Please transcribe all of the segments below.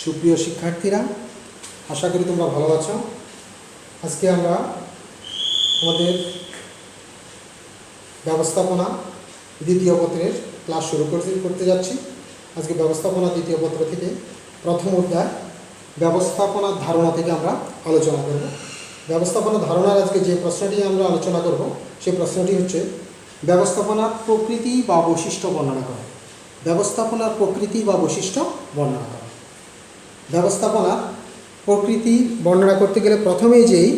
সুপ্রিয় শিক্ষার্থীরা, আশা করি তোমরা ভালো আছো। আজকে আমরা আমাদের ব্যবস্থাপনা দ্বিতীয় পত্রের ক্লাস শুরু করতে যাচ্ছি। আজকে ব্যবস্থাপনা দ্বিতীয় পত্র থেকে প্রথম অধ্যায় ব্যবস্থাপনার ধারণা থেকে আমরা আলোচনা করব। ব্যবস্থাপনা ধারণার আজকে যে প্রশ্নটি আমরা আলোচনা করব সেই প্রশ্নটি হচ্ছে ব্যবস্থাপনার প্রকৃতি বা বৈশিষ্ট্য বর্ণনা করা। ব্যবস্থাপনার প্রকৃতি বা বৈশিষ্ট্য বর্ণনা করা। ব্যবস্থাপনার প্রকৃতি বর্ণনা করতে গেলে প্রথমেই যেই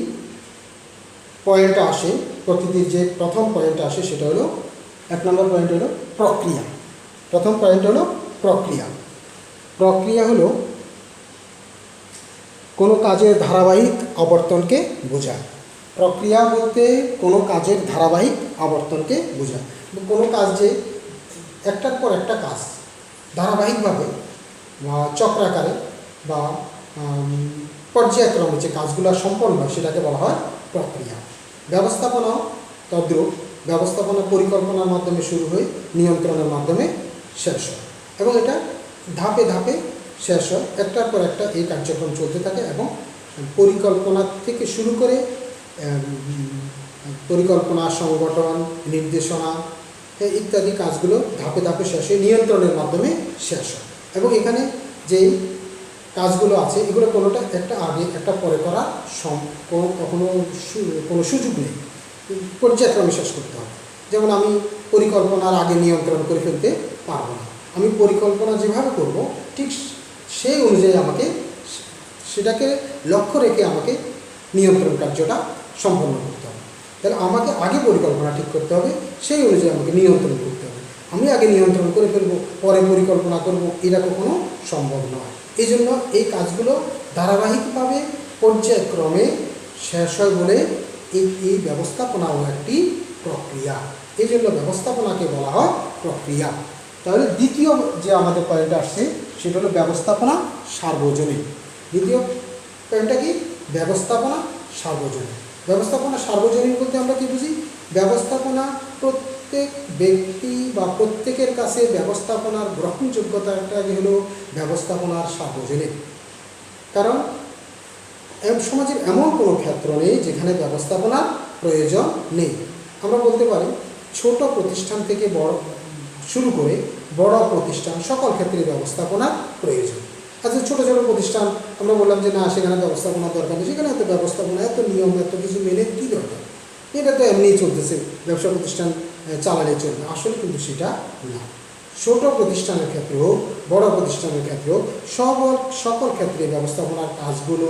পয়েন্টটা আসে, প্রকৃতির যে প্রথম পয়েন্টটা আসে সেটা হলো 1 নম্বর পয়েন্ট হলো প্রক্রিয়া। প্রথম পয়েন্ট হলো প্রক্রিয়া। প্রক্রিয়া হলো কোনো কাজের ধারাবাহিক আবর্তনকে বোঝায়। প্রক্রিয়া বলতে কোনো কাজের ধারাবাহিক আবর্তনকে বোঝায়। কোনো কাজ যে একটার পর একটা কাজ ধারাবাহিকভাবে বা চক্রাকারে বা পর্যায়ক্রমে যে কাজগুলো সম্পন্ন হয় সেটাকে বলা হয় প্রক্রিয়া। ব্যবস্থাপনাও তদ্রূপ। ব্যবস্থাপনা পরিকল্পনার মাধ্যমে শুরু হয়ে নিয়ন্ত্রণের মাধ্যমে শেষ হয় এবং এটা ধাপে ধাপে শেষ হয়। একটার পর একটা এই কার্যক্রম চলতে থাকে এবং পরিকল্পনা থেকে শুরু করে পরিকল্পনা, সংগঠন, নির্দেশনা ইত্যাদি কাজগুলো ধাপে ধাপে শেষ হয়ে নিয়ন্ত্রণের মাধ্যমে শেষ হয়। এবং এখানে যেই কাজগুলো আছে এগুলো কোনোটা একটা আগে একটা পরে করার কখনো কোনো সুযোগ নেই, পর্যায়ক্রমে শেষ করতে হবে। যেমন আমি পরিকল্পনার আগে নিয়ন্ত্রণ করে ফেলতে পারবো না। আমি পরিকল্পনা যেভাবে করব ঠিক সেই অনুযায়ী আমাকে সেটাকে লক্ষ্য রেখে আমাকে নিয়ন্ত্রণ কার্যটা সম্পন্ন করতে হবে। তাহলে আমাকে আগে পরিকল্পনা ঠিক করতে হবে, সেই অনুযায়ী আমাকে নিয়ন্ত্রণ করতে হবে। আমি আগে নিয়ন্ত্রণ করে ফেলবো, পরে পরিকল্পনা করব, এটা কখনো সম্ভব নয়। এই জন্য এই কাজগুলো ধারাবাহিকভাবে পর্যায়ক্রমে শেষ হয় বলে এই ব্যবস্থাপনাও একটি প্রক্রিয়া। এই জন্য ব্যবস্থাপনাকে বলা হয় প্রক্রিয়া। তাহলে দ্বিতীয় যে আমাদের পয়েন্টটা আসছে সেটা হলো ব্যবস্থাপনা সার্বজনীন। দ্বিতীয় পয়েন্টটা কি? ব্যবস্থাপনা সার্বজনীন। ব্যবস্থাপনা সার্বজনীন বলতে আমরা কি বুঝি? ব্যবস্থাপনা প্রত্যেক ব্যক্তি বা প্রত্যেকের কাছে ব্যবস্থাপনার গ্রহণযোগ্যতাটা হলো ব্যবস্থাপনার সার্বজনীন। কারণ সমাজের এমন কোনো ক্ষেত্র নেই যেখানে ব্যবস্থাপনার প্রয়োজন নেই। আমরা বলতে পারি ছোট প্রতিষ্ঠান থেকে শুরু করে বড় প্রতিষ্ঠান সকল ক্ষেত্রে ব্যবস্থাপনার প্রয়োজন। আচ্ছা, ছোটো ছোটো প্রতিষ্ঠান আমরা বললাম যে না, সেখানে ব্যবস্থাপনার দরকার নেই, সেখানে এত ব্যবস্থাপনা, এত নিয়ম, এত কিছু মেনে কী দরকার, এটা তো এমনিই চলতেছে, ব্যবসা প্রতিষ্ঠান চালালে চলবে। আসলে কিন্তু সেটা না। ছোট প্রতিষ্ঠানের ক্ষেত্রে হোক, বড় প্রতিষ্ঠানের ক্ষেত্রে হোক, সকল ক্ষেত্রে ব্যবস্থাপনার কাজগুলো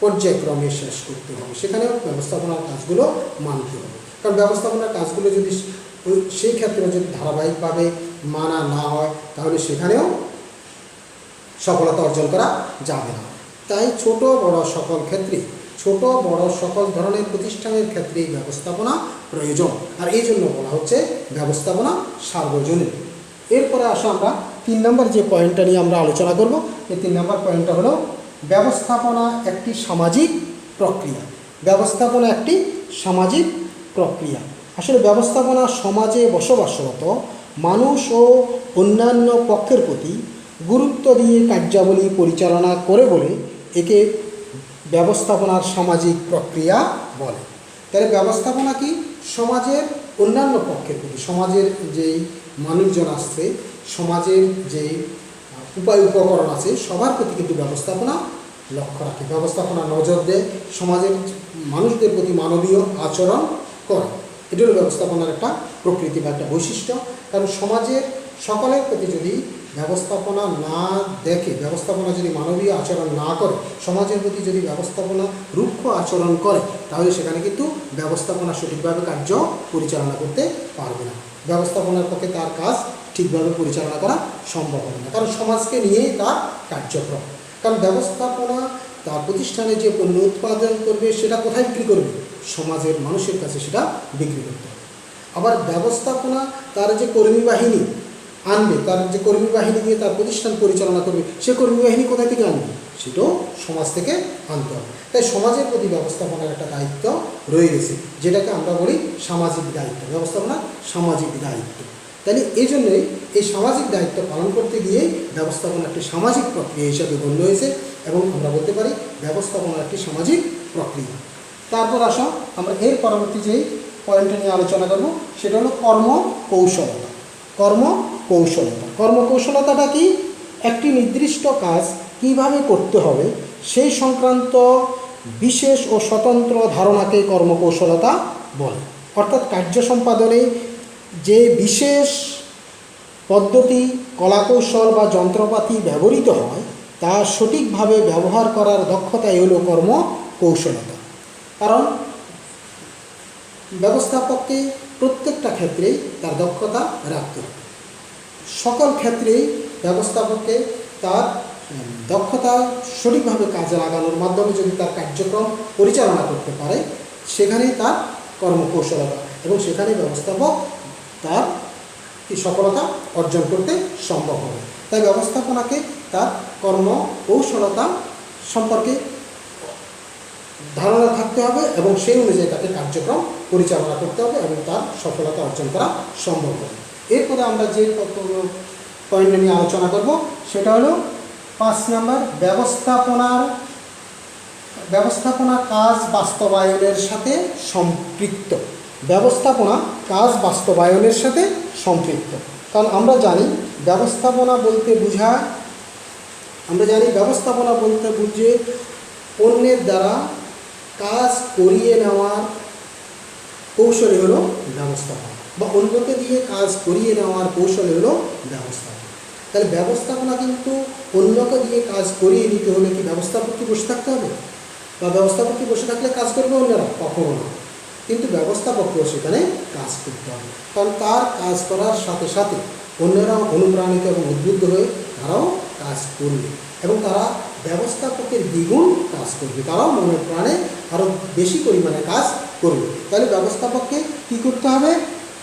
পর্যায়ক্রমে শেষ করতে হবে। সেখানেও ব্যবস্থাপনার কাজগুলো মানতে হবে। কারণ ব্যবস্থাপনার কাজগুলো যদি সেই ক্ষেত্রে যদি ধারাবাহিকভাবে মানা না হয় তাহলে সেখানেও সফলতা অর্জন করা যাবে না। তাই ছোট বড় সকল ক্ষেত্রে, ছোট বড় সকল ধরনের প্রতিষ্ঠানের ক্ষেত্রেই ব্যবস্থাপনা প্রয়োজন। আর এই জন্য বলা হচ্ছে ব্যবস্থাপনা সার্বজনীন। এরপরে আসো আমরা 3 নম্বর যে পয়েন্টটা নিয়ে আমরা আলোচনা করব। এই 3 নম্বর পয়েন্টটা হলো ব্যবস্থাপনা একটি সামাজিক প্রক্রিয়া। ব্যবস্থাপনা একটি সামাজিক প্রক্রিয়া। আসলে ব্যবস্থাপনা সমাজে বসবাসরত মানুষ ও অন্যান্য পক্ষের প্রতি গুরুত্ব দিয়ে কার্যাবলী পরিচালনা করে বলে একে ব্যবস্থাপনার সামাজিক প্রক্রিয়া বলে। তাহলে ব্যবস্থাপনা কি? সমাজের অন্যান্য পক্ষের প্রতি, সমাজের যেই মানুষজন আসছে, সমাজের যেই উপকরণ আছে সবার প্রতি কিন্তু ব্যবস্থাপনা লক্ষ্য রাখে, ব্যবস্থাপনা নজর দেয়, সমাজের মানুষদের প্রতি মানবীয় আচরণ করে। এটা হলো ব্যবস্থাপনার একটা প্রকৃতি বা একটা বৈশিষ্ট্য। কারণ সমাজের সকলের প্রতি যদি ব্যবস্থাপনা না দেখে, ব্যবস্থাপনা যদি মানবীয় আচরণ না করে, সমাজের প্রতি যদি ব্যবস্থাপনা রুক্ষ আচরণ করে, তাহলে সেখানে কিন্তু ব্যবস্থাপনা সঠিকভাবে কার্য পরিচালনা করতে পারবে না। ব্যবস্থাপনার পক্ষে তার কাজ ঠিকভাবে পরিচালনা করা সম্ভব হবে না, কারণ সমাজকে নিয়েই তার কার্যক্রম। কারণ ব্যবস্থাপনা তার প্রতিষ্ঠানে যে পণ্য উৎপাদন করবে সেটা কোথায় বিক্রি করবে? সমাজের মানুষের কাছে সেটা বিক্রি করতে হবে। আবার ব্যবস্থাপনা তার যে কর্মী বাহিনী আনবে, তার যে কর্মী বাহিনী দিয়ে তার প্রতিষ্ঠান পরিচালনা করবে, সে কর্মী বাহিনী কোথায় থেকে আনবে? সেটাও সমাজ থেকে আনতে হবে। তাই সমাজের প্রতি ব্যবস্থাপনার একটা দায়িত্ব রয়ে গেছে, যেটাকে আমরা বলি সামাজিক দায়িত্ব। ব্যবস্থাপনার সামাজিক দায়িত্ব। তাহলে এই জন্যই এই সামাজিক দায়িত্ব পালন করতে গিয়ে ব্যবস্থাপনা একটি সামাজিক প্রক্রিয়া হিসাবে গণ্য হয়েছে এবং আমরা বলতে পারি ব্যবস্থাপনা একটি সামাজিক প্রক্রিয়া। তারপর আসো আমরা এর পরবর্তী যেই পয়েন্টটা নিয়ে আলোচনা করব সেটা হলো কর্মকৌশলতা। কর্মকৌশলতাটা কি? একটি নির্দিষ্ট কাজ কিভাবে করতে হবে সেই সংক্রান্ত বিশেষ ও স্বতন্ত্র ধারণাকে কর্মকৌশলতা বলে। অর্থাৎ কার্য সম্পাদনে যে বিশেষ পদ্ধতি, কলাকৌশল বা যন্ত্রপাতি ব্যবহৃত হয় তা সঠিকভাবে ব্যবহার করার দক্ষতাই হলো কর্মকৌশলতা। কারণ ব্যবস্থাপককে প্রত্যেকটা ক্ষেত্রেই তার দক্ষতা রাখতে হবে। সকল ক্ষেত্রেই ব্যবস্থাপককে তার দক্ষতা সঠিকভাবে কাজে লাগানোর মাধ্যমে যদি তার কার্যক্রম পরিচালনা করতে পারে সেখানেই তার কর্মকৌশলতা এবং সেখানে ব্যবস্থাপক তার সফলতা অর্জন করতে সম্ভব হবে। তাই ব্যবস্থাপনাকে তার কর্মকৌশলতা সম্পর্কে ধারণা থাকতে হবে এবং সেই অনুযায়ী তাকে কার্যক্রম পরিচালনা করতে হবে এবং তার সফলতা অর্জন করা সম্ভব হবে। এরপরে আমরা যে পয়েন্ট নিয়ে আলোচনা করব সেটা হলো 5 নম্বর, ব্যবস্থাপনা কাজ বাস্তবায়নের সাথে সম্পৃক্ত। ব্যবস্থাপনা কাজ বাস্তবায়নের সাথে সম্পৃক্ত। কারণ আমরা জানি ব্যবস্থাপনা বলতে বুঝে অন্যের দ্বারা কাজ করিয়ে নেওয়ার কৌশলই হলো ব্যবস্থাপনা, বা অন্যকে দিয়ে কাজ করিয়ে নেওয়ার কৌশলই হলো ব্যবস্থাপনা। তাহলে ব্যবস্থাপনা কিন্তু অন্যকে দিয়ে কাজ করিয়ে নিতে হলে কি ব্যবস্থাপক কি বসে থাকতে হবে? বা ব্যবস্থাপক কি বসে থাকলে কাজ করবে অন্যরা? কখনো না। কিন্তু ব্যবস্থাপককেও সেখানে কাজ করতে হবে, কারণ তার কাজ করার সাথে সাথে অন্যরাও অনুপ্রাণিত এবং উদ্বুদ্ধ হয়ে তারাও কাজ করবে এবং তারা ব্যবস্থাপকের দ্বিগুণ কাজ করবে, তারাও মনে প্রাণে আরও বেশি পরিমাণে কাজ করবে। তাহলে ব্যবস্থাপককে কী করতে হবে?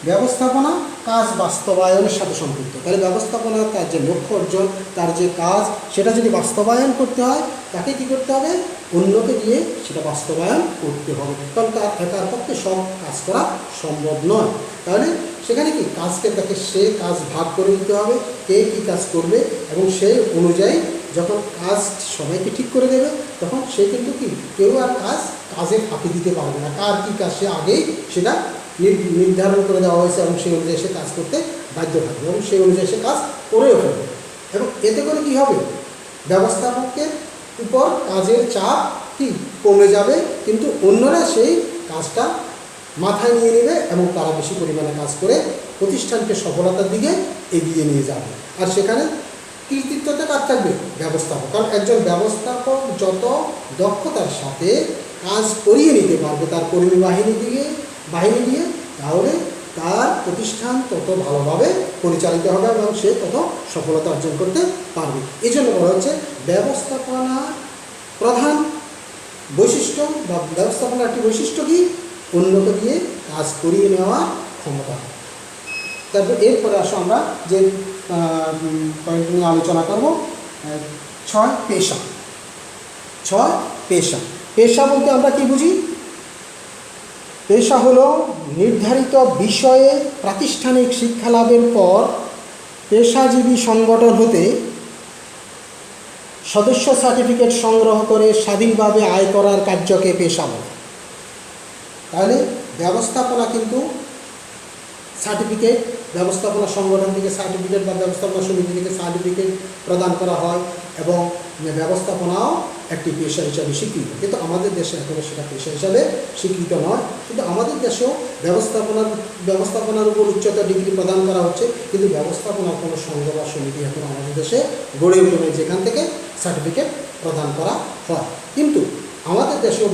ব্যবস্থাপনা কাজ বাস্তবায়নের সাথে সম্পৃক্ত। তাহলে ব্যবস্থাপনা তার যে লক্ষ্য অর্জন, তার যে কাজ, সেটা যদি বাস্তবায়ন করতে হয় তাকে কী করতে হবে? অন্যকে দিয়ে সেটা বাস্তবায়ন করতে হবে, কারণ তার একার পক্ষে সব কাজ করা সম্ভব নয়। তাহলে সেখানে কি তাকে সে কাজ ভাগ করে দিতে হবে, কে কী কাজ করবে এবং সেই অনুযায়ী যখন কাজ সবাইকে ঠিক করে দেবে তখন সে কিন্তু কি কেউ আর কাজে ফাঁকি দিতে পারবে না। কার কী কাজ সে আগেই সেটা নির্ধারণ করে দেওয়া হয়েছে এবং সেই অনুযায়ী সে কাজ করতে বাধ্য থাকবে এবং সেই অনুযায়ী সে কাজ করেও ফেলবে। এবং এতে করে কি হবে? ব্যবস্থাপকের উপর কাজের চাপ কি কমে যাবে, কিন্তু অন্যরা সেই কাজটা মাথায় নিয়ে নেবে এবং তারা বেশি পরিমাণে কাজ করে প্রতিষ্ঠানকে সফলতার দিকে এগিয়ে নিয়ে যাবে। আর সেখানে কৃতিত্বতা কার থাকবে? ব্যবস্থাপক। কারণ একজন ব্যবস্থাপক যত দক্ষতার সাথে কাজ করিয়ে নিতে পারবে তার কর্মী বাহিনী দিয়ে তাহলে তার প্রতিষ্ঠান তত ভালোভাবে পরিচালিত হবে এবং সে তত সফলতা অর্জন করতে পারবে। এই জন্য বলা হচ্ছে ব্যবস্থাপনার প্রধান বৈশিষ্ট্য বা ব্যবস্থাপনার একটি বৈশিষ্ট্য কি? অন্যকে দিয়ে কাজ করিয়ে নেওয়ার ক্ষমতা। তারপর এরপরে আসো আমরা যে পয়েন্ট নিয়ে আলোচনা করব 6 পেশা। পেশা বলতে আমরা কি বুঝি? পেশা হলো নির্ধারিত বিষয়ে প্রাতিষ্ঠানিক শিক্ষা লাভের পর পেশাজীবী সংগঠন হতে সদস্য সার্টিফিকেট সংগ্রহ করে স্বাধীনভাবে আয় করার কার্যকে পেশা বলে। তাহলে ব্যবস্থাপনা কিন্তু সার্টিফিকেট, ব্যবস্থাপনা সংগঠন থেকে সার্টিফিকেট বা ব্যবস্থাপনা সমিতি থেকে সার্টিফিকেট প্রদান করা হয় এবং ব্যবস্থাপনাও একটি পেশা হিসাবে স্বীকৃত। কিন্তু আমাদের দেশে এখনও সেটা পেশা হিসাবে স্বীকৃত নয়। কিন্তু আমাদের দেশেও ব্যবস্থাপনার উপর উচ্চতর ডিগ্রি প্রদান করা হচ্ছে, কিন্তু ব্যবস্থাপনার কোনো সংঘ বা সমিতি এখন আমাদের দেশে গড়ে উঠে নেই যেখান থেকে সার্টিফিকেট প্রদান করা হয়। কিন্তু আমাদের দেশেও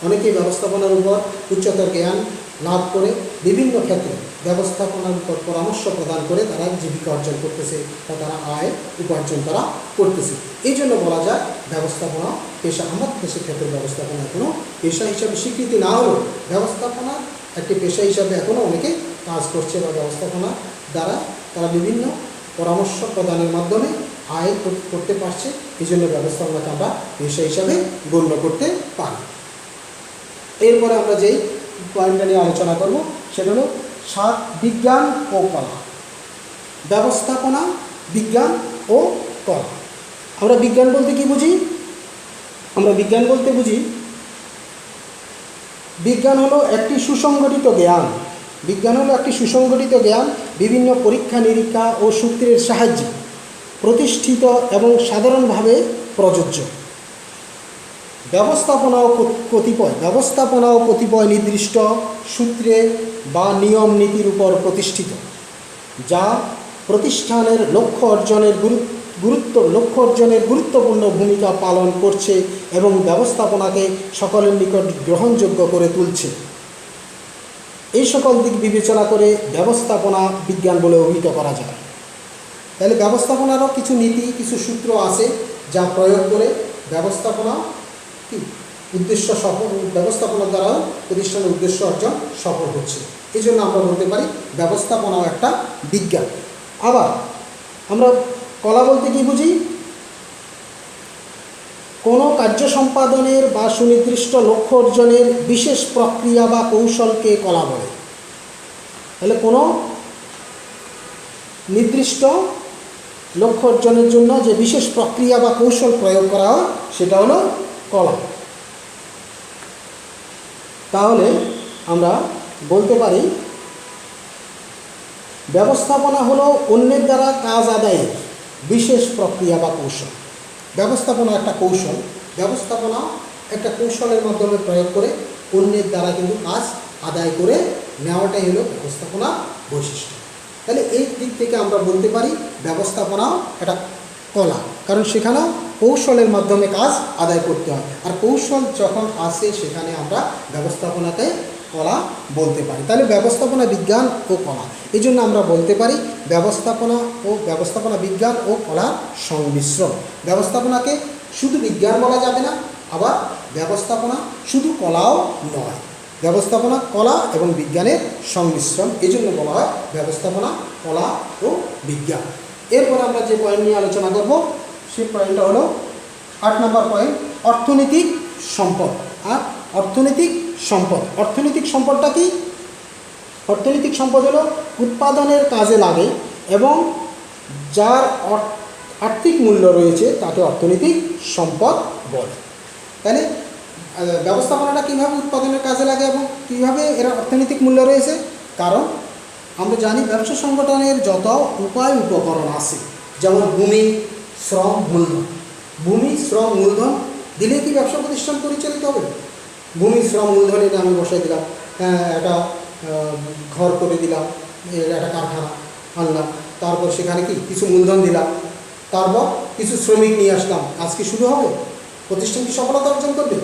অনেকেই ব্যবস্থাপনার উপর উচ্চতর জ্ঞান লাভ করে বিভিন্ন ক্ষেত্রে ব্যবস্থাপনার উপর পরামর্শ প্রদান করে তারা জীবিকা অর্জন করতেছে বা তারা আয় উপার্জন তারা করতেছে। এই জন্য বলা যায় ব্যবস্থাপনা পেশা। আমাদের দেশের ক্ষেত্রে ব্যবস্থাপনা এখনও পেশা হিসাবে স্বীকৃতি না হলেও ব্যবস্থাপনা একটি পেশা হিসাবে এখনও অনেকে কাজ করছে বা ব্যবস্থাপনা দ্বারা তারা বিভিন্ন পরামর্শ প্রদানের মাধ্যমে আয় করতে পারছে। এই জন্য ব্যবস্থাপনাকে আমরা পেশা হিসাবে গণ্য করতে পারি। এরপরে আমরা যেই পয়েন্টটা নিয়ে আলোচনা করব সেটা হলো 7 বিজ্ঞান ও কলা। ব্যবস্থাপনা, বিজ্ঞান ও কলা। আমরা বিজ্ঞান বলতে কি বুঝি? আমরা বিজ্ঞান বলতে বুঝি বিজ্ঞান হলো একটি সুসংগঠিত জ্ঞান। বিজ্ঞান হলো একটি সুসংগঠিত জ্ঞান বিভিন্ন পরীক্ষা নিরীক্ষা ও সূত্রের সাহায্যে প্রতিষ্ঠিত এবং সাধারণভাবে প্রযোজ্য। ব্যবস্থাপনা ও কতিপয় নির্দিষ্ট সূত্রে বা নিয়ম নীতির উপর প্রতিষ্ঠিত, যা প্রতিষ্ঠানের লক্ষ্য অর্জনের গুরুত্বপূর্ণ ভূমিকা পালন করছে এবং ব্যবস্থাপনাকে সকলের নিকট গ্রহণযোগ্য করে তুলছে। এই সকল দিক বিবেচনা করে ব্যবস্থাপনা বিজ্ঞান বলে অভিহিত করা যায়। তাহলে ব্যবস্থাপনারও কিছু নীতি, কিছু সূত্র আছে যা প্রয়োগ করে ব্যবস্থাপনা ব্যবস্থাপনার দ্বারা প্রতিষ্ঠানের উদ্দেশ্য অর্জন সফল হচ্ছে। এই জন্য আমরা বলতে পারি ব্যবস্থাপনাও একটা বিজ্ঞান। আবার আমরা কলা বলতে কি বুঝি? কোনো কার্য সম্পাদনের বা সুনির্দিষ্ট লক্ষ্য অর্জনের বিশেষ প্রক্রিয়া বা কৌশলকে কলা বলে। তাহলে কোনো নির্দিষ্ট লক্ষ্য অর্জনের জন্য যে বিশেষ প্রক্রিয়া বা কৌশল প্রয়োগ করা হয় সেটা হলো কলা। তাহলে আমরা বলতে পারি ব্যবস্থাপনা হলো অন্যের দ্বারা কাজ আদায়ের বিশেষ প্রক্রিয়া বা কৌশল। ব্যবস্থাপনা একটা কৌশল, ব্যবস্থাপনা একটা কৌশলের মাধ্যমে প্রয়োগ করে অন্যের দ্বারা কিন্তু কাজ আদায় করে নেওয়াটাই হলো ব্যবস্থাপনা বৈশিষ্ট্য। তাহলে এই দিক থেকে আমরা বলতে পারি ব্যবস্থাপনাও একটা কলা, কারণ সেখানেও কৌশলের মাধ্যমে কাজ আদায় করতে হয়। আর কৌশল যখন আসে সেখানে আমরা ব্যবস্থাপনাতে কলা বলতে পারি। তাহলে ব্যবস্থাপনা বিজ্ঞান ও কলা, এই জন্য আমরা বলতে পারি ব্যবস্থাপনা বিজ্ঞান ও কলার সংমিশ্রণ। ব্যবস্থাপনাকে শুধু বিজ্ঞান বলা যাবে না, আবার ব্যবস্থাপনা শুধু কলাও নয়। ব্যবস্থাপনা কলা এবং বিজ্ঞানের সংমিশ্রণ, এই জন্য বলা হয় ব্যবস্থাপনা কলা ও বিজ্ঞান। এরপর আমরা যে পয়েন্ট নিয়ে আলোচনা করব সেই পয়েন্টটা হলো 8 নম্বর পয়েন্ট, অর্থনৈতিক সম্পদ। আর অর্থনৈতিক সম্পদটা কি? অর্থনৈতিক সম্পদ হলো উৎপাদনের কাজে লাগে এবং যার আর্থিক মূল্য রয়েছে তাকে অর্থনৈতিক সম্পদ বলে। তাহলে ব্যবস্থাপনাটা কীভাবে উৎপাদনের কাজে লাগে এবং কীভাবে এর অর্থনৈতিক মূল্য রয়েছে? কারণ আমরা জানি ব্যবসা সংগঠনের যত উপায় উপকরণ আছে, যেমন ভূমি, শ্রম, মূলধন। ভূমি, শ্রম, মূলধন দিলে কি ব্যবসা প্রতিষ্ঠান পরিচালিত হবে? ভূমি, শ্রম, মূলধন এটা আমি বসাই দিলাম, একটা ঘর করে দিলাম, একটা কারখানা আনলাম, তারপর সেখানে কি কিছু মূলধন দিলাম, তারপর কিছু শ্রমিক নিয়ে আসলাম, কাজ কি শুরু হবে? প্রতিষ্ঠান কি সফলতা অর্জন করবে?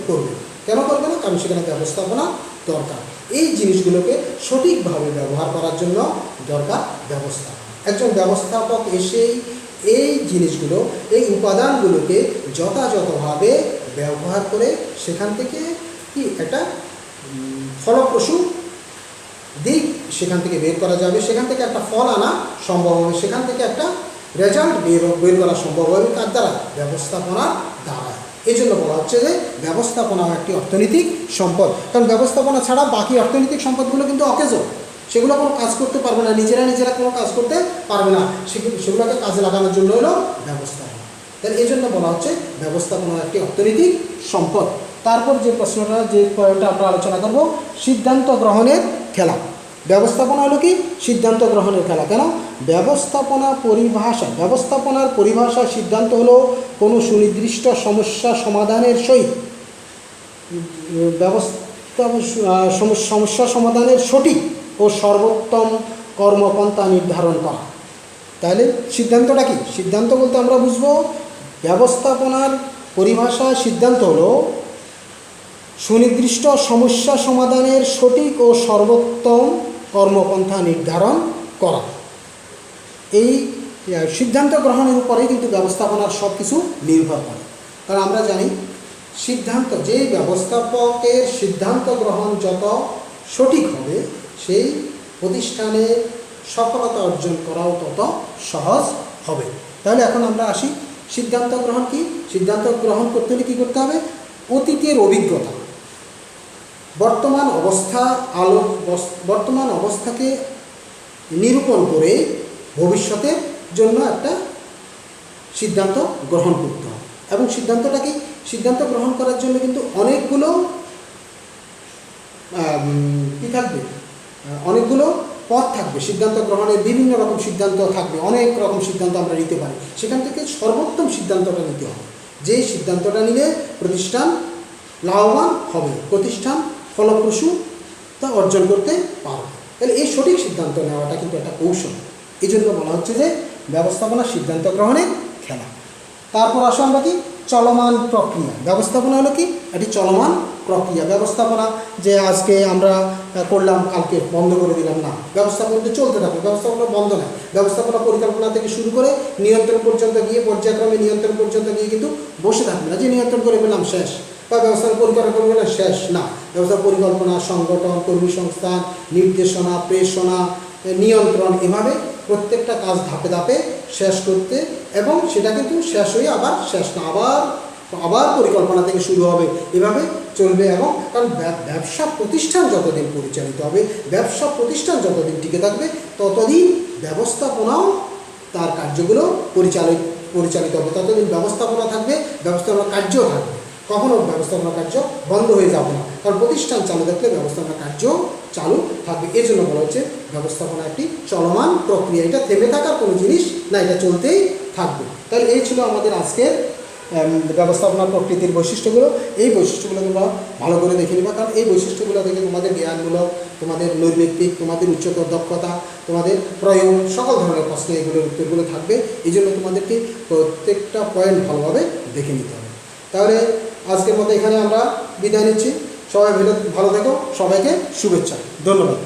কেন করবে না? কারণ সেখানে ব্যবস্থাপনা দরকার। এই জিনিসগুলোকে সঠিকভাবে ব্যবহার করার জন্য দরকার ব্যবস্থাপনা। একজন ব্যবস্থাপক এসেই এই জিনিসগুলো, এই উপাদানগুলোকে যথাযথভাবে ব্যবহার করে সেখান থেকে কি একটা ফলপ্রসূ দিক সেখান থেকে বের করা যাবে, সেখান থেকে একটা ফল আনা সম্ভব হবে, সেখান থেকে একটা রেজাল্ট বের করা সম্ভব হবে। তার দ্বারা ব্যবস্থাপনার দ্বারা। এই জন্য বলা হচ্ছে যে ব্যবস্থাপনা একটি অর্থনৈতিক সম্পদ। কারণ ব্যবস্থাপনা ছাড়া বাকি অর্থনৈতিক সম্পদগুলো কিন্তু অকেজ, সেগুলো কোনো কাজ করতে পারবে না, নিজেরা কোনো কাজ করতে পারবে না, সেগুলোকে কাজে লাগানোর জন্য হলো ব্যবস্থাপনা। তাহলে এই জন্য বলা হচ্ছে ব্যবস্থাপনা একটি অর্থনৈতিক সম্পদ। তারপর যে পয়েন্টটা আমরা আলোচনা করব, সিদ্ধান্ত গ্রহণের খেলা। ব্যবস্থাপনা হলো কি? সিদ্ধান্ত গ্রহণের খেলা। কেন? ব্যবস্থাপনার পরিভাষা সিদ্ধান্ত হলো কোনো সুনির্দিষ্ট সমস্যা সমাধানের সহিত সমস্যা সমাধানের সঠিক ও সর্বোত্তম কর্মপন্থা নির্ধারণ করা। তাহলে সিদ্ধান্তটা কি? সিদ্ধান্ত বলতে আমরা বুঝবো ব্যবস্থাপনার পরিভাষা সিদ্ধান্ত হলো সুনির্দিষ্ট সমস্যা সমাধানের সঠিক ও সর্বোত্তম কর্মপন্থা নির্ধারণ করা। এই সিদ্ধান্ত গ্রহণের উপরেই কিন্তু ব্যবস্থাপনার সব কিছু নির্ভর করে। কারণ আমরা জানি যে ব্যবস্থাপকের সিদ্ধান্ত গ্রহণ যত সঠিক হবে সেই প্রতিষ্ঠানে সফলতা অর্জন করাও তত সহজ হবে। তাহলে এখন আমরা আসি সিদ্ধান্ত গ্রহণ কি? সিদ্ধান্ত গ্রহণ করতে হলে কী করতে হবে? অতীতের অভিজ্ঞতা, বর্তমান অবস্থাকে নিরূপণ করে ভবিষ্যতের জন্য একটা সিদ্ধান্ত গ্রহণ করতে হবে। এবং সিদ্ধান্ত গ্রহণ করার জন্য কিন্তু অনেকগুলো কী থাকবে, অনেকগুলো পথ থাকবে। সিদ্ধান্ত গ্রহণের বিভিন্ন রকম সিদ্ধান্ত থাকবে, অনেক রকম সিদ্ধান্ত আমরা নিতে পারি। সেখান থেকে সর্বোত্তম সিদ্ধান্তটা নিতে হবে, যেই সিদ্ধান্তটা নিলে প্রতিষ্ঠান লাভবান হবে, প্রতিষ্ঠান ফলপ্রসূতা অর্জন করতে পারবে। তাহলে এই সঠিক সিদ্ধান্ত নেওয়াটা কিন্তু একটা কৌশল। এই জন্য বলা হচ্ছে যে ব্যবস্থাপনা সিদ্ধান্ত গ্রহণের খেলা। তারপর আসো আমরা কি চলমান প্রক্রিয়া। ব্যবস্থাপনা হলো কি একটি চলমান প্রক্রিয়া। ব্যবস্থাপনা যে আজকে আমরা করলাম কালকে বন্ধ করে দিলাম না, ব্যবস্থাপনা তো চলতে থাকবে, ব্যবস্থাপনা বন্ধ নয়। ব্যবস্থাপনা পরিকল্পনা থেকে শুরু করে নিয়ন্ত্রণ পর্যন্ত গিয়ে, পর্যায়ক্রমে নিয়ন্ত্রণ পর্যন্ত গিয়ে কিন্তু বসে থাকবে না যে নিয়ন্ত্রণ করে পেলাম শেষ, বা ব্যবস্থাপনা পরিকল্পনা করলাম শেষ না। ব্যবস্থা পরিকল্পনা, সংগঠন, কর্মী সংস্থান, নির্দেশনা, প্রেষণা, নিয়ন্ত্রণ, এভাবে প্রত্যেকটা কাজ ধাপে ধাপে শেষ করতে, এবং সেটা কিন্তু শেষ হয়ে আবার শেষ না, আবার পরিকল্পনা থেকে শুরু হবে, এভাবে চলবে। এবং কারণ ব্যবসা প্রতিষ্ঠান যতদিন পরিচালিত হবে, ব্যবসা প্রতিষ্ঠান যতদিন টিকে থাকবে, ততদিন ব্যবস্থাপনাও তার কার্যগুলো পরিচালিত হবে, ততদিন ব্যবস্থাপনা থাকবে, ব্যবস্থাপনা কার্যও থাকবে। কখনো ব্যবস্থাপনা কার্য বন্ধ হয়ে যাবে না, কারণ প্রতিষ্ঠান চালু থাকলে ব্যবস্থাপনা কার্য চালু থাকবে। এই জন্য বলা হচ্ছে ব্যবস্থাপনা একটি চলমান প্রক্রিয়া, এটা থেমে থাকার কোনো জিনিস না, এটা চলতেই থাকবে। তাহলে এই ছিল আমাদের আজকের ব্যবস্থাপনা প্রকৃতির বৈশিষ্ট্যগুলো। এই বৈশিষ্ট্যগুলো তোমরা ভালো করে দেখে নিবা, কারণ এই বৈশিষ্ট্যগুলো থেকে তোমাদের জ্ঞানমূলক, তোমাদের নৈর্ব্যক্তিক, তোমাদের উচ্চতর দক্ষতা, তোমাদের প্রয়োগ, সকল ধরনের প্রশ্নে এগুলোর উত্তরগুলো থাকবে। এই জন্য তোমাদেরকে প্রত্যেকটা পয়েন্ট ভালোভাবে দেখে নিতে হবে। তাহলে আজকের মতো এখানে আমরা বিদায় নিচ্ছি। সবাই ভালো থেকো, সবাইকে শুভেচ্ছা, ধন্যবাদ।